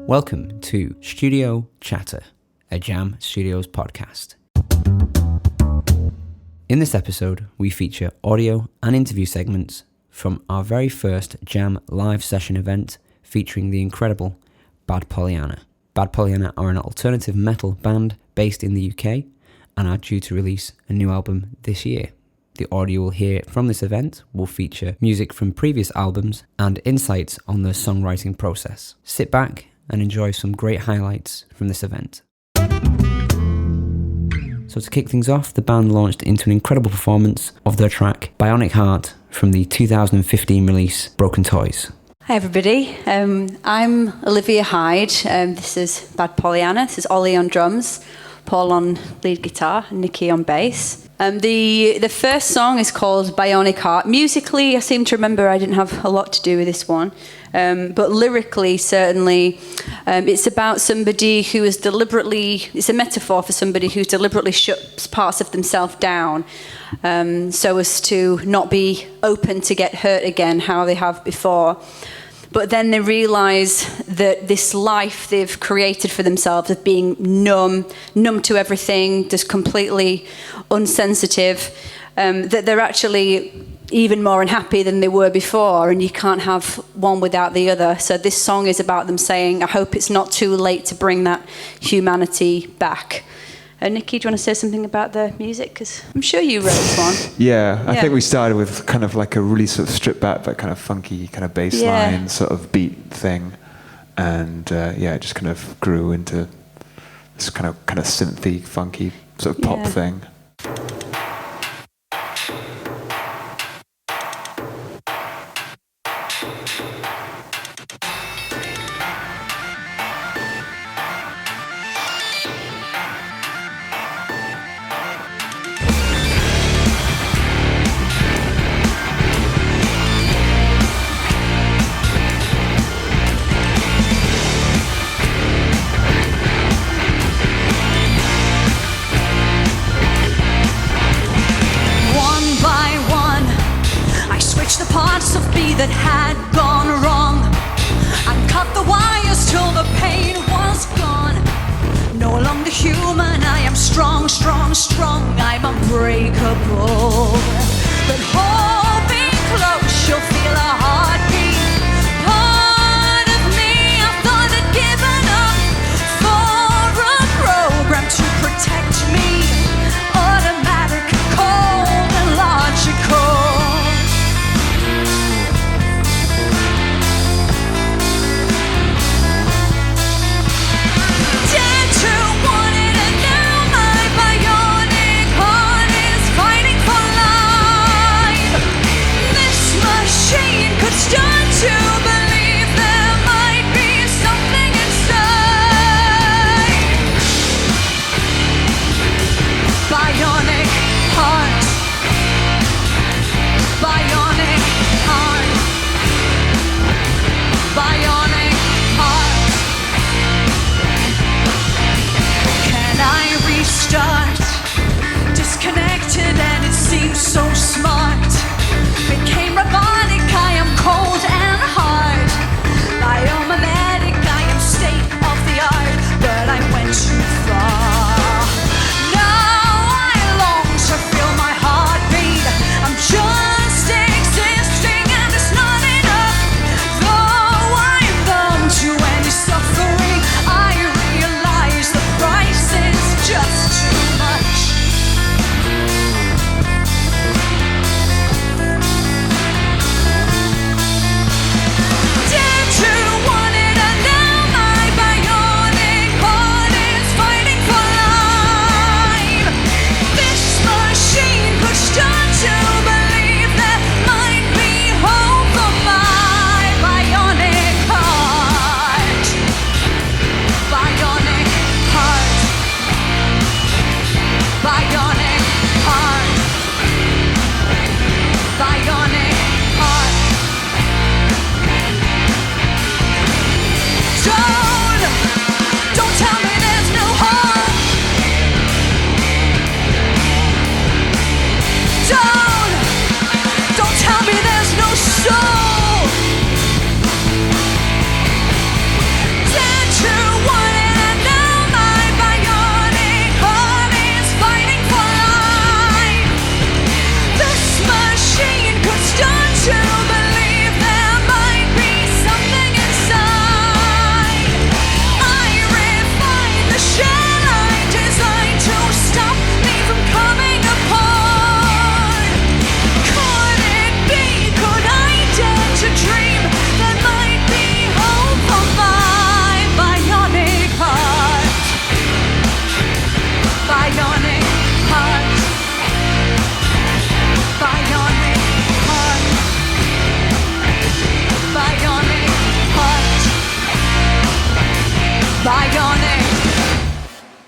Welcome to Studio Chatter, a Jamm Studios podcast. In this episode, we feature audio and interview segments from our very first Jamm live session event featuring the incredible Bad Pollyanna. Bad Pollyanna are an alternative metal band based in the UK and are due to release a new album this year. The audio we'll hear from this event will feature music from previous albums and insights on the songwriting process. Sit back and enjoy some great highlights from this event. So to kick things off, the band launched into an incredible performance of their track Bionic Heart from the 2015 release Broken Toys. Hi everybody, I'm Olivia Hyde, this is Bad Pollyanna, this is Ollie on drums, Paul on lead guitar, and Nikki on bass. The first song is called Bionic Heart. Musically, I seem to remember I didn't have a lot to do with this one, but lyrically, certainly, it's about somebody who is it's a metaphor for somebody who deliberately shuts parts of themselves down so as to not be open to get hurt again how they have before. But then they realise that this life they've created for themselves of being numb to everything, just completely unsensitive, that they're actually even more unhappy than they were before, and you can't have one without the other. So this song is about them saying, I hope it's not too late to bring that humanity back. Nikki, do you want to say something about the music? Because I'm sure you wrote one. Yeah, I think we started with kind of like a really sort of stripped back but kind of funky kind of bass line sort of beat thing. And it just kind of grew into this kind of synthy, funky sort of pop thing. That had gone wrong and cut the wires till the pain was gone. No longer human, I am strong, strong, strong. I'm unbreakable. But hold me close, you'll feel a heartbeat. Part of me, I thought I'd given up for a program to protect me. Automatic, cold and logical. Start to believe there might be something inside. Bionic heart. Bionic heart. Bionic heart. Can I restart? Disconnected and it seems so smart. Became robotic, I am cold and hard. Biomimetic, I am state of the art. But I went too far. Now I long to feel my heartbeat. I'm just existing and it's not enough. Though I'm numb to any suffering, I realize the price is just too much.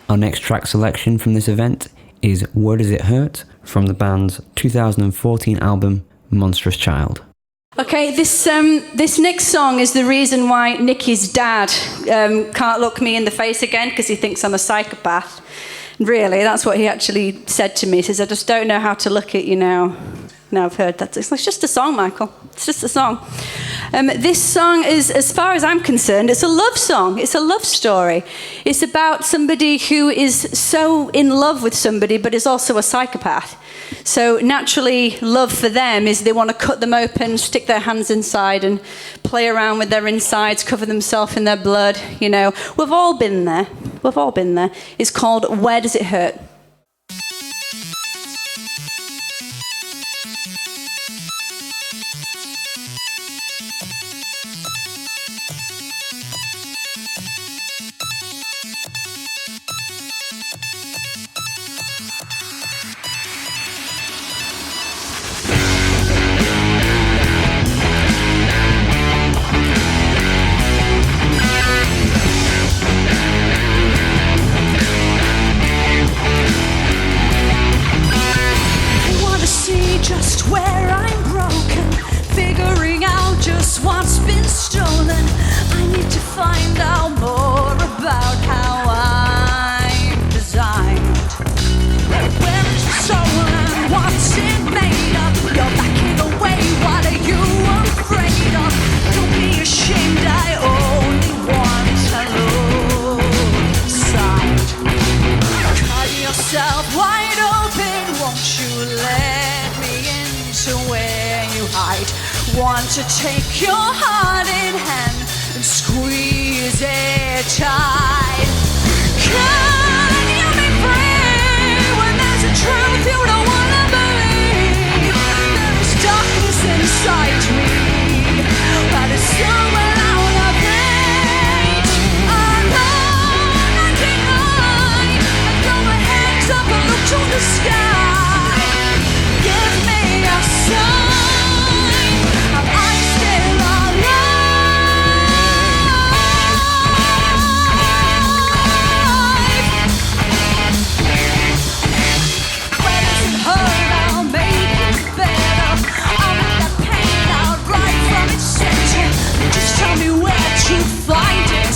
Our next track selection from this event is Where Does It Hurt from the band's 2014 album Monstrous Child. Okay, this next song is the reason why Nicky's dad can't look me in the face again because he thinks I'm a psychopath. Really, that's what he actually said to me. He says, I just don't know how to look at you now. Now I've heard that. It's just a song, Michael. It's just a song. This song is, as far as I'm concerned, it's a love song. It's a love story. It's about somebody who is so in love with somebody but is also a psychopath. So naturally, love for them is they want to cut them open, stick their hands inside and play around with their insides, cover themselves in their blood. You know, we've all been there. We've all been there. It's called Where Does It Hurt? Just where I'm broken, figuring out just what's been stolen. I need to find out more about how I'm designed. Where is the soul and what's it made of? You're backing away, what are you afraid of? Don't be ashamed, I only want to look inside. Cut yourself wide open, won't you let to where you hide? Want to take your heart in hand and squeeze it tight. Can you be free when there's a truth you don't wanna believe? There is darkness inside me, but it's somewhere out of reach. Alone and denied, I throw my hands up and look to the sky. Give me a sign, am I still alive? Where does it hurt? I'll make it better. I'll make that pain out right from its center. Just tell me where to find it,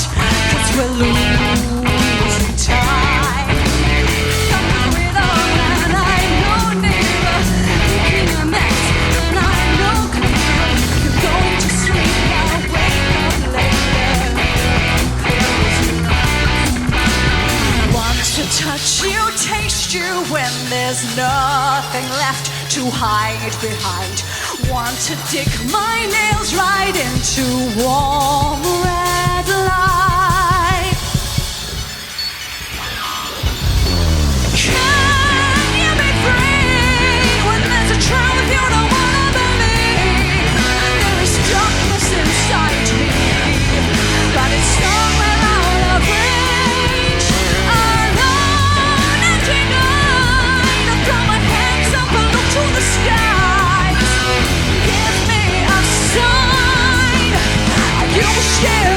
'cause we're losing time. I'm going on and I know nearer, making a mess and I know clearer. You're going to sleep, I'll wake up later. Close your eyes. Want to touch you, taste you when there's nothing left to hide behind. Want to dig my nails right into warm red light. Can you be free when there's a truth you don't wanna believe? There is darkness inside me, but it's somewhere out of reach. Alone and denied, I throw my hands up and look to the skies. Give me a sign. Are you still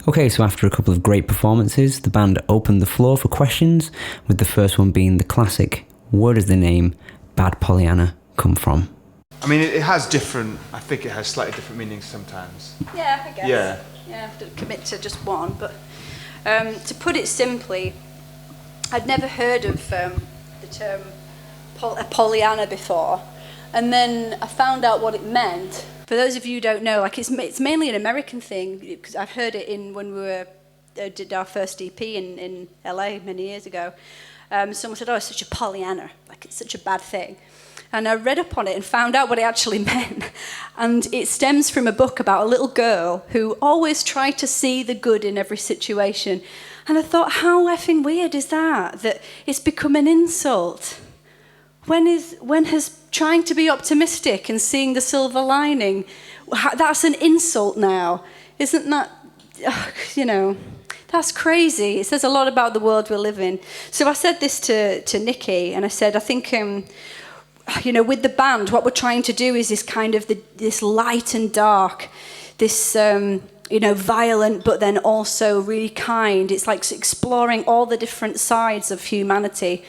Okay, so after a couple of great performances, the band opened the floor for questions, with the first one being the classic, where does the name Bad Pollyanna come from? I mean, it has different, I think it has slightly different meanings sometimes. Yeah, I guess. Yeah. Yeah, I have to commit to just one. But to put it simply, I'd never heard of the term Pollyanna before. And then I found out what it meant. For those of you who don't know, like it's mainly an American thing, because I've heard it when we did our first EP in LA many years ago. Someone said, "Oh, it's such a Pollyanna, like it's such a bad thing." And I read up on it and found out what it actually meant. And it stems from a book about a little girl who always tried to see the good in every situation. And I thought, how effing weird is that it's become an insult? When has trying to be optimistic and seeing the silver lining, that's an insult now? Isn't that, that's crazy. It says a lot about the world we live in. So I said this to Nikki, and I said, I think, with the band, what we're trying to do is this kind of this light and dark, this, violent, but then also really kind. It's like exploring all the different sides of humanity.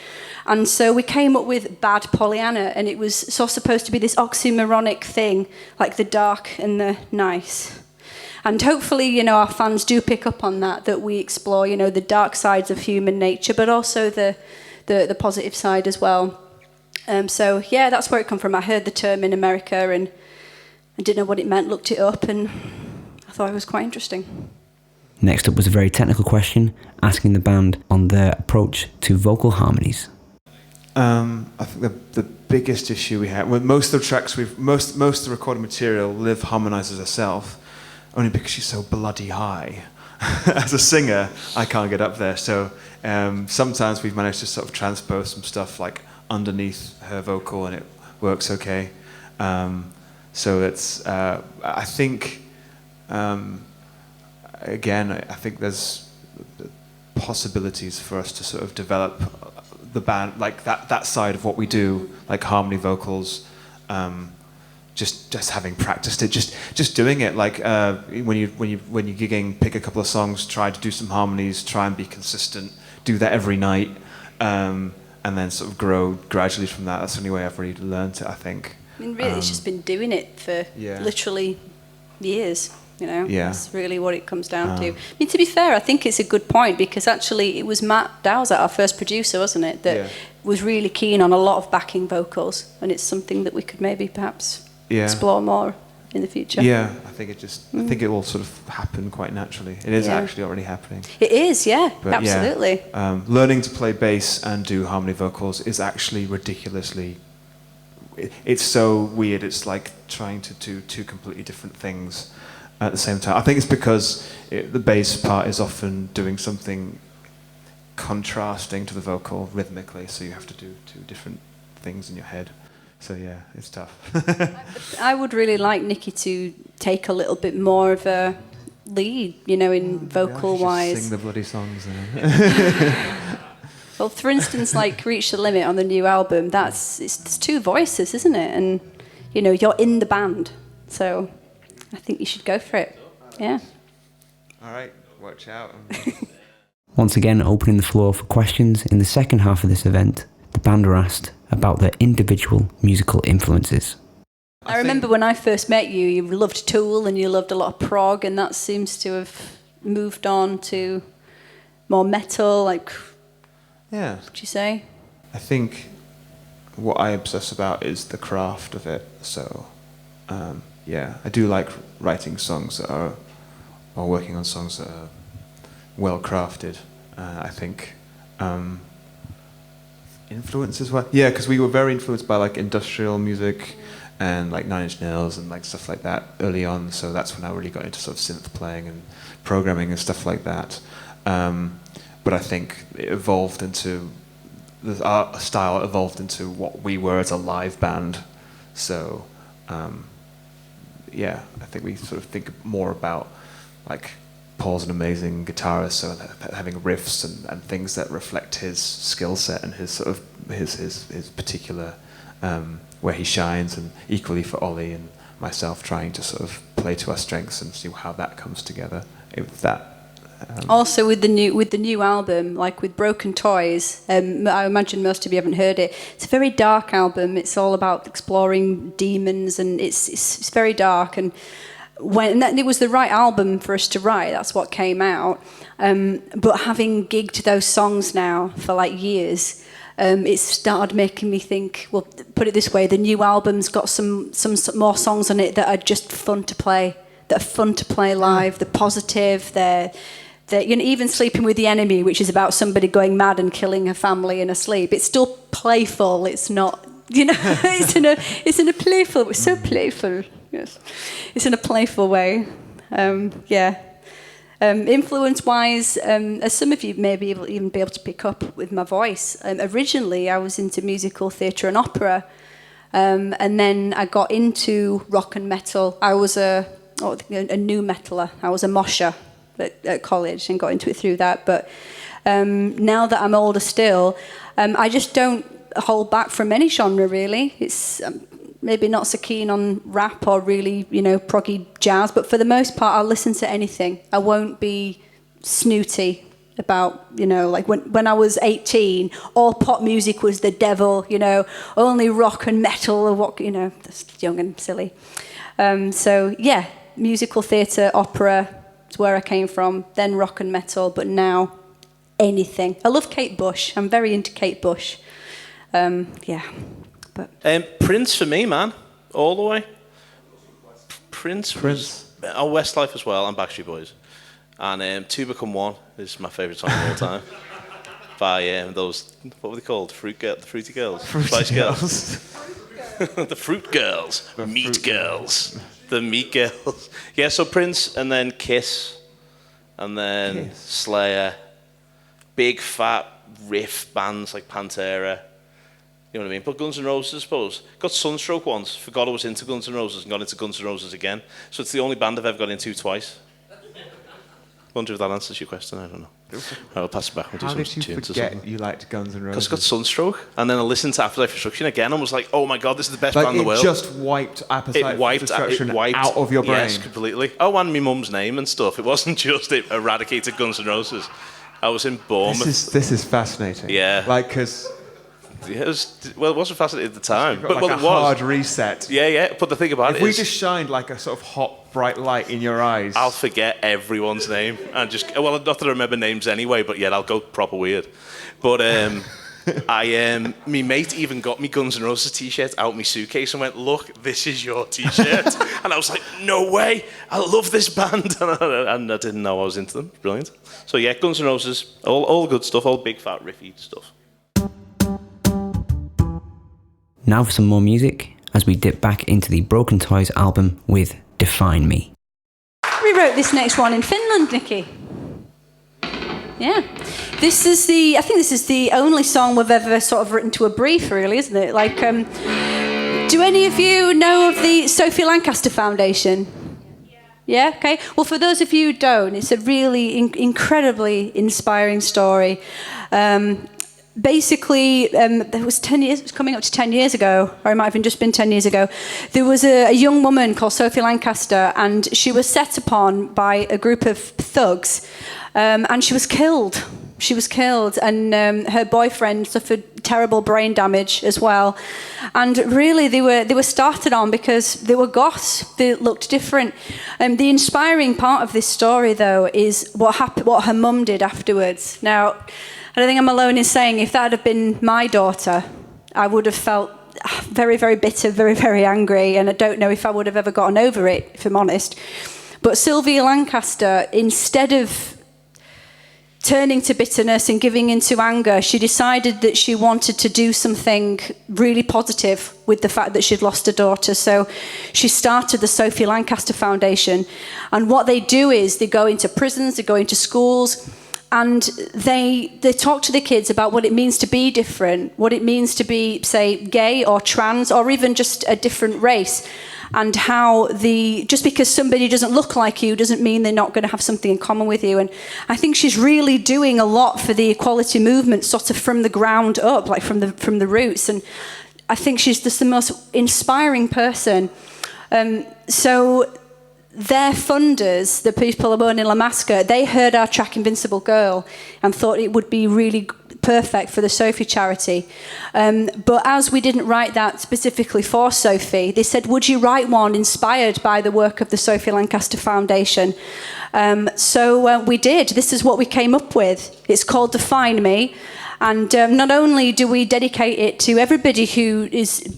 And so we came up with Bad Pollyanna, and it was supposed to be this oxymoronic thing, like the dark and the nice. And hopefully, our fans do pick up on that we explore, the dark sides of human nature, but also the positive side as well. So, yeah, that's where it come from. I heard the term in America, and I didn't know what it meant, looked it up, and I thought it was quite interesting. Next up was a very technical question, asking the band on their approach to vocal harmonies. I think the biggest issue we had, with most of the tracks, most of the recorded material, Liv harmonises herself, only because she's so bloody high. As a singer, I can't get up there, so sometimes we've managed to sort of transpose some stuff like underneath her vocal, and it works okay. So it's, I think, again, I think there's possibilities for us to sort of develop the band, like that side of what we do, like harmony vocals, just having practiced it, just doing it. Like when you're gigging, pick a couple of songs, try to do some harmonies, try and be consistent, do that every night, and then sort of grow gradually from that. That's the only way I've really learned it, I think. I mean, really, it's just been doing it for literally years. That's really what it comes down to. I mean, to be fair, I think it's a good point, because actually it was Matt Dowsett, our first producer, wasn't it, that was really keen on a lot of backing vocals, and it's something that we could maybe perhaps explore more in the future. Yeah, I think I think it will sort of happen quite naturally. It is actually already happening. It is, but absolutely. Learning to play bass and do harmony vocals is actually ridiculously. It's so weird. It's like trying to do two completely different things at the same time. I think it's because the bass part is often doing something contrasting to the vocal rhythmically, so you have to do two different things in your head. So yeah, it's tough. I would really like Nikki to take a little bit more of a lead, in vocal-wise. Sing the bloody songs then. Well, for instance, like Reach the Limit on the new album, it's two voices, isn't it? And, you're in the band, so I think you should go for it. Yeah. All right, watch out. Once again, opening the floor for questions, in the second half of this event, the band were asked about their individual musical influences. I remember when I first met you, you loved Tool and you loved a lot of prog, and that seems to have moved on to more metal, like, would you say? I think what I obsess about is the craft of it, so I do like writing songs that are, or working on songs that are well crafted. I think influence as well. Yeah, because we were very influenced by like industrial music and like Nine Inch Nails and like stuff like that early on. So that's when I really got into sort of synth playing and programming and stuff like that. But I think it evolved into our style evolved into what we were as a live band. So. I think we sort of think more about, like, Paul's an amazing guitarist, so having riffs and things that reflect his skill set and his sort of his particular where he shines, and equally for Ollie and myself trying to sort of play to our strengths and see how that comes together. If that Also with the new album, like with Broken Toys, I imagine most of you haven't heard it. It's a very dark album. It's all about exploring demons, and it's very dark. And it was the right album for us to write. That's what came out. But having gigged those songs now for like years, it started making me think, well, put it this way, the new album's got some more songs on it that are just fun to play, live. They're positive, they're even Sleeping with the Enemy, which is about somebody going mad and killing her family in her sleep. It's still playful. It's not, it's in a playful, it's so playful. Yes, it's in a playful way. Influence-wise, as some of you may be even be able to pick up with my voice, originally I was into musical theatre and opera, and then I got into rock and metal. I was a nu metaler. I was a mosher at college and got into it through that. But now that I'm older still, I just don't hold back from any genre, really. It's maybe not so keen on rap or really, proggy jazz, but for the most part, I'll listen to anything. I won't be snooty about, like when I was 18, all pop music was the devil, only rock and metal or what, that's young and silly. So yeah, musical theatre, opera is where I came from, then rock and metal, but now anything. I love Kate Bush. I'm very into Kate Bush. Prince for me, man, all the way. Prince. Westlife as well, and Backstreet Boys, and Two Become One is my favourite song of all time. By those, what were they called? The Fruity Girls, Spice Girls, the Fruit Girls, Meat Girls, the Meat Girls. Yeah, so Prince, and then Kiss, and then Slayer, big fat riff bands like Pantera. You know what I mean? But Guns N' Roses, I suppose. Got sunstroke once. Forgot I was into Guns N' Roses and got into Guns N' Roses again. So it's the only band I've ever got into twice. Wonder if that answers your question. I don't know. I'll pass it back. We'll do How some did you tunes forget you liked Guns N' Roses? Because I got sunstroke. And then I listened to Appetite for Destruction again and was like, oh my God, this is the best band in the world. It just wiped Appetite for Destruction out of your brain. Yes, completely. Oh, and my mum's name and stuff. It wasn't just it eradicated Guns N' Roses. I was in Bournemouth. This is fascinating. Yeah. Because... it wasn't fascinating at the time. But it was. Hard reset. Yeah. But the thing about it is... if we just shined like a sort of hot, bright light in your eyes... I'll forget everyone's name. And just... well, not that I remember names anyway, but yeah, I'll go proper weird. But me mate even got me Guns N' Roses t-shirt out my suitcase and went, look, this is your t-shirt. And I was like, no way, I love this band. And I didn't know I was into them. Brilliant. So yeah, Guns N' Roses, all good stuff, all big fat riffy stuff. Now for some more music, as we dip back into the Broken Toys album with Define Me. We wrote this next one in Finland, Nikki. Yeah. I think this is the only song we've ever sort of written to a brief, really, isn't it? Like, do any of you know of the Sophie Lancaster Foundation? Yeah, okay. Well, for those of you who don't, it's a really incredibly inspiring story. Basically, there was 10 years, it was coming up to 10 years ago, or it might have just been 10 years ago. There was a young woman called Sophie Lancaster, and she was set upon by a group of thugs, and she was killed. And her boyfriend suffered terrible brain damage as well. And really, they were started on because they were goths. They looked different. The inspiring part of this story, though, is what her mum did afterwards. Now, I don't think I'm alone in saying if that had been my daughter, I would have felt very, very bitter, very, very angry, and I don't know if I would have ever gotten over it, if I'm honest. But Sylvia Lancaster, instead of turning to bitterness and giving into anger, she decided that she wanted to do something really positive with the fact that she'd lost her daughter. So she started the Sophie Lancaster Foundation. And what they do is they go into prisons, they go into schools, and they talk to the kids about what it means to be different, what it means to be, say, gay or trans or even just a different race, and how just because somebody doesn't look like you doesn't mean they're not going to have something in common with you. And I think she's really doing a lot for the equality movement, sort of from the ground up, like from the roots. And I think she's just the most inspiring person. So their funders, the people who own in La Masca, they heard our track Invincible Girl and thought it would be really perfect for the Sophie charity. But as we didn't write that specifically for Sophie, they said, would you write one inspired by the work of the Sophie Lancaster Foundation? So we did. This is what we came up with. It's called Define Me. And not only do we dedicate it to everybody who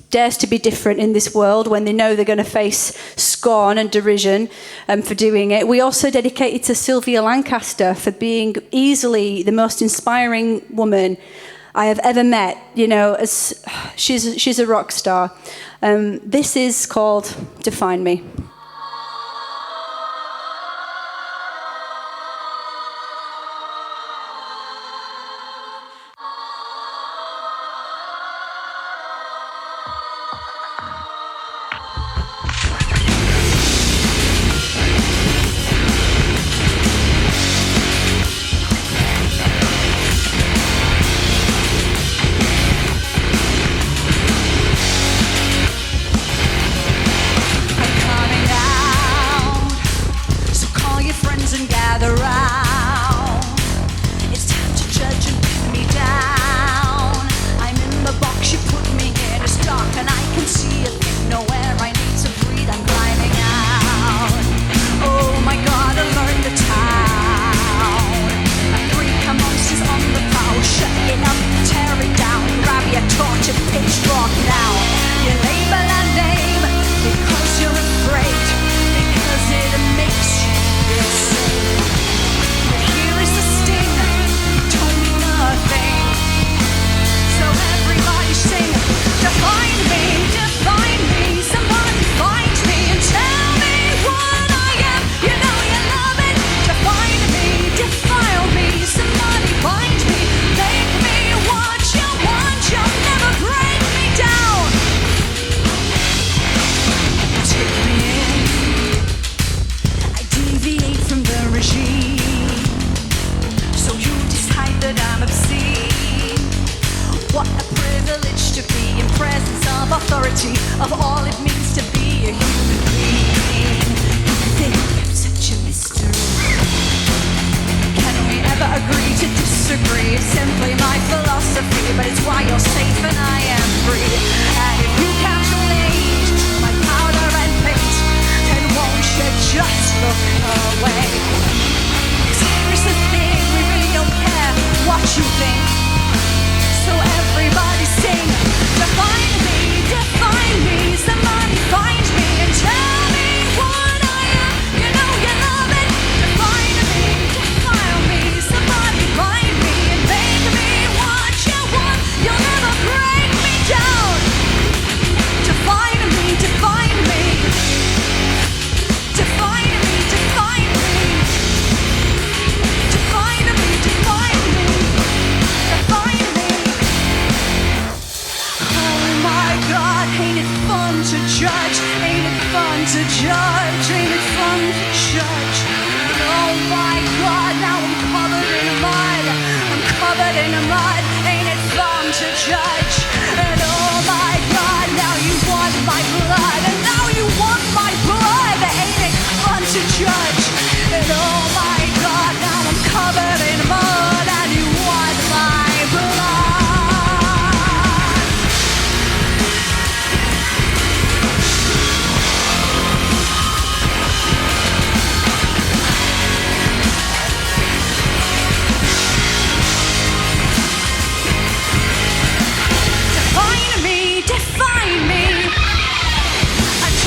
dares to be different in this world when they know they're going to face scorn and derision for doing it, we also dedicate it to Sylvia Lancaster for being easily the most inspiring woman I have ever met. You know, she's a rock star. This is called Define Me. Of all it means to be a human being. You think I'm such a mystery. Can we ever agree to disagree? It's simply my philosophy, but it's why you're safe and I am free. And if you can't relate to my powder and paint, then won't you just look away? 'Cause here's the thing, we really don't care what you think. So everybody sing, define me, define me. Somebody find me and tell me what I am. You know you love it. Define me, define me. Somebody find me and make me what you want. You'll never break me down. Define me, define me. Define me, define me. Define me, define me. Define me. Oh my God, ain't it fun to judge? Ain't it fun to judge? Ain't it fun to judge? And oh my God, now I'm covered in mud. I'm covered in mud. Ain't it fun to judge? And oh my God, now you want my blood. And now you want my blood. Ain't it fun to judge? And oh my God, now I'm covered in mud. And you want my blood. Define me, define me.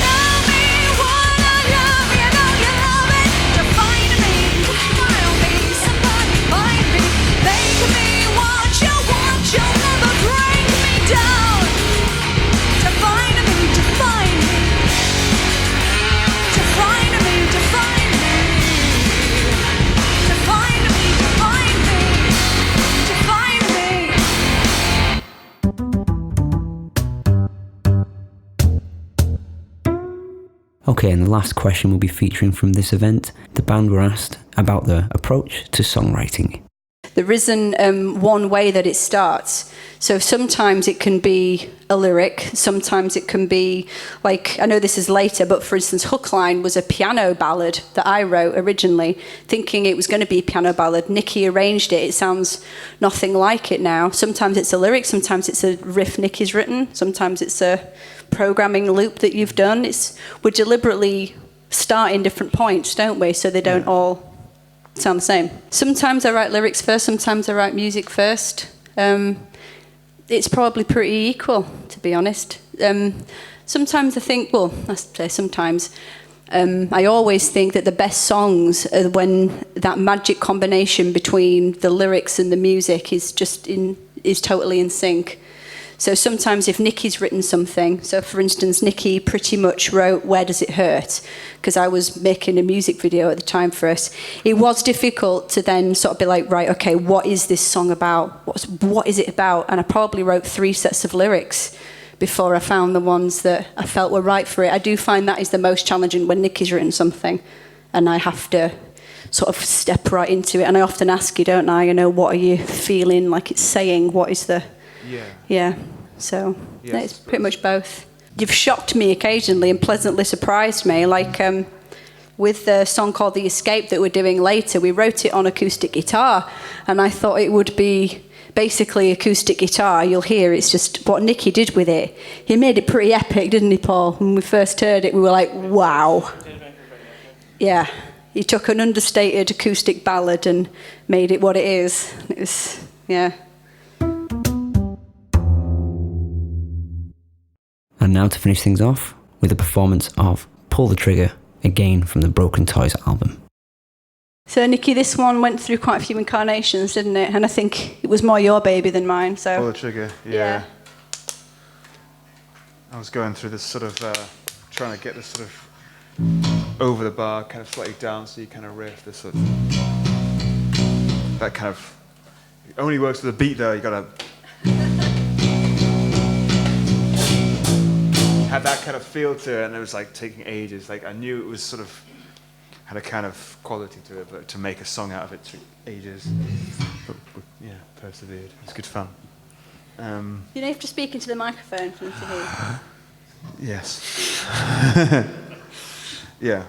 Tell me what I am. You know you love it. Define me, define me. Somebody find me, make me what you want. You'll never break me down. Define me, define me. Define me, define me. Define me, define me. Define me. Okay, and the last question we'll be featuring from this event, the band were asked about their approach to songwriting. There isn't one way that it starts. So sometimes it can be a lyric, sometimes it can be, like, I know this is later, but for instance, Hookline was a piano ballad that I wrote originally, thinking it was going to be a piano ballad. Nikki arranged it. It sounds nothing like it now. Sometimes it's a lyric, sometimes it's a riff Nikki's written, sometimes it's a programming loop that you've done. We're deliberately starting different points, don't we, so they don't all sound the same. Sometimes I write lyrics first, sometimes I write music first. It's probably pretty equal, to be honest. Sometimes I think, well, I say sometimes, I always think that the best songs are when that magic combination between the lyrics and the music is totally in sync. So sometimes if Nikki's written something, so for instance, Nikki pretty much wrote Where Does It Hurt? Because I was making a music video at the time for us. It was difficult to then sort of be like, right, okay, what is this song about? What is it about? And I probably wrote 3 sets of lyrics before I found the ones that I felt were right for it. I do find that is the most challenging when Nikki's written something and I have to sort of step right into it. And I often ask you, don't I, what are you feeling like it's saying? What is the... Yeah. So it's pretty much both. You've shocked me occasionally and pleasantly surprised me. Like with the song called The Escape that we're doing later, we wrote it on acoustic guitar, and I thought it would be basically acoustic guitar. You'll hear it's just what Nicky did with it. He made it pretty epic, didn't he, Paul? When we first heard it, we were like, wow. Yeah. He took an understated acoustic ballad and made it what it is. It was, yeah. And now to finish things off with a performance of Pull the Trigger, again from the Broken Toys album. So, Nicky, this one went through quite a few incarnations, didn't it? And I think it was more your baby than mine. So Pull the Trigger, yeah. I was going through this sort of, trying to get this sort of over the bar, kind of slightly down, so you kind of riff, this sort of, that kind of, it only works with a beat though, you gotta had that kind of feel to it, and it was like taking ages. Like I knew it was sort of had a kind of quality to it, but to make a song out of it took ages. But yeah, persevered. It was good fun. You have to speak into the microphone for them to hear. Yes. Yeah.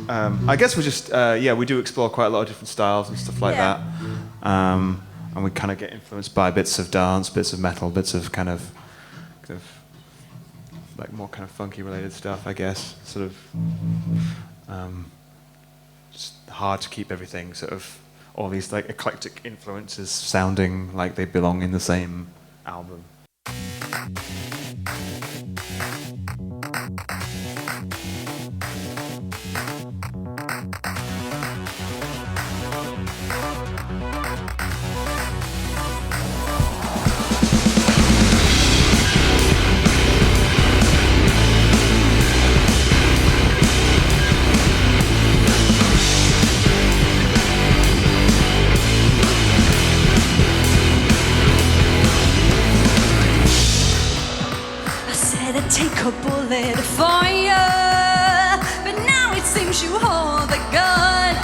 I guess we just we do explore quite a lot of different styles and stuff like that. And we kind of get influenced by bits of dance, bits of metal, bits of kind of like more kind of funky related stuff, I guess. Sort of just hard to keep everything sort of all these like eclectic influences sounding like they belong in the same album. Take a bullet for you, but now it seems you hold the gun.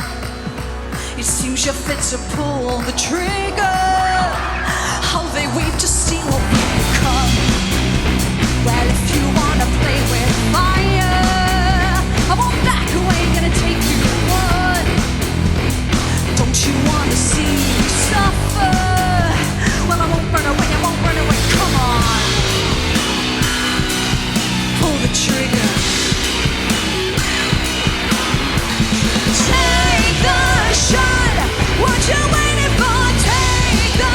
It seems you're fit to pull the trigger. How they weep to steal what we become. Well, if you wanna play with fire, I won't back away, gonna take you on. Don't you wanna see me suffer? Well, I won't run away, come on. Pull the trigger. Take the shot. What you waiting for? Take the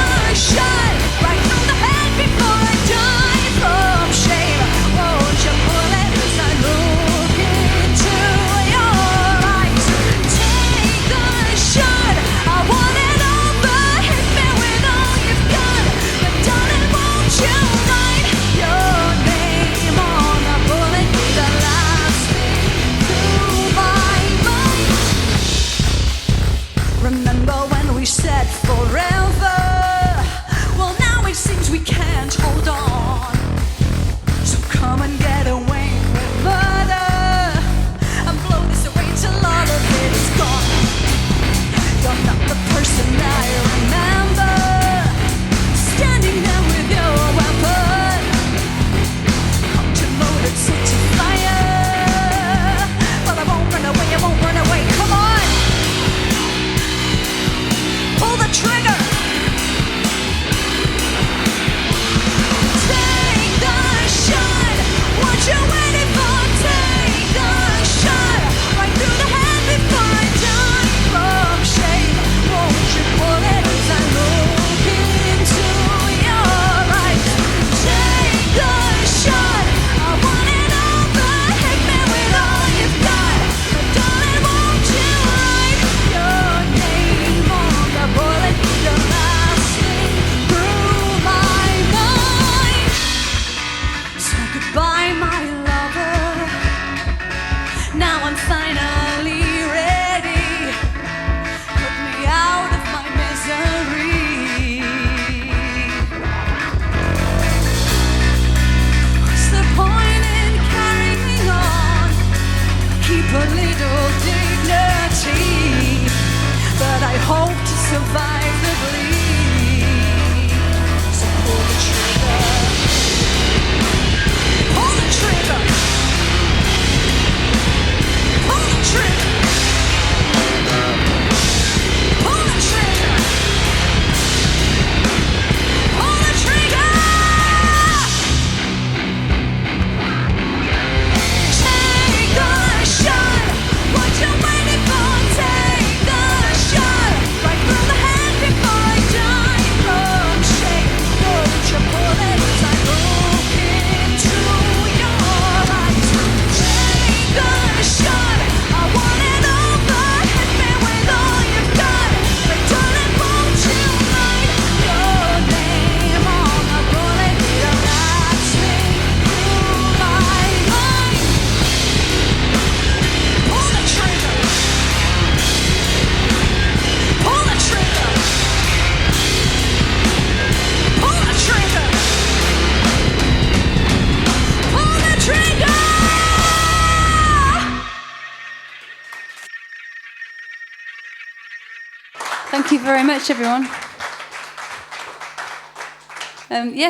Thank you very much, everyone.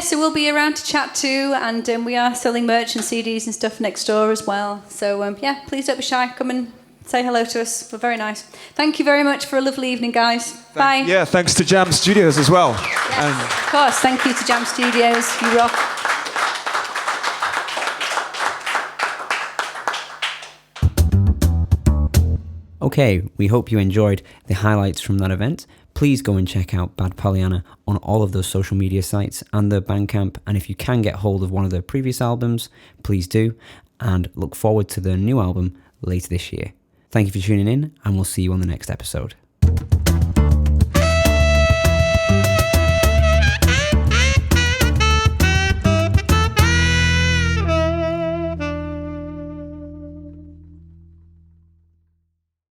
So we'll be around to chat too, and we are selling merch and CDs and stuff next door as well. So please don't be shy. Come and say hello to us. We're very nice. Thank you very much for a lovely evening, guys. Bye. Yeah, thanks to Jamm Studios as well. Yes, of course. Thank you to Jamm Studios. You rock. Okay, we hope you enjoyed the highlights from that event. Please go and check out Bad Pollyanna on all of those social media sites and their Bandcamp. And if you can get hold of one of their previous albums, please do. And look forward to their new album later this year. Thank you for tuning in, and we'll see you on the next episode.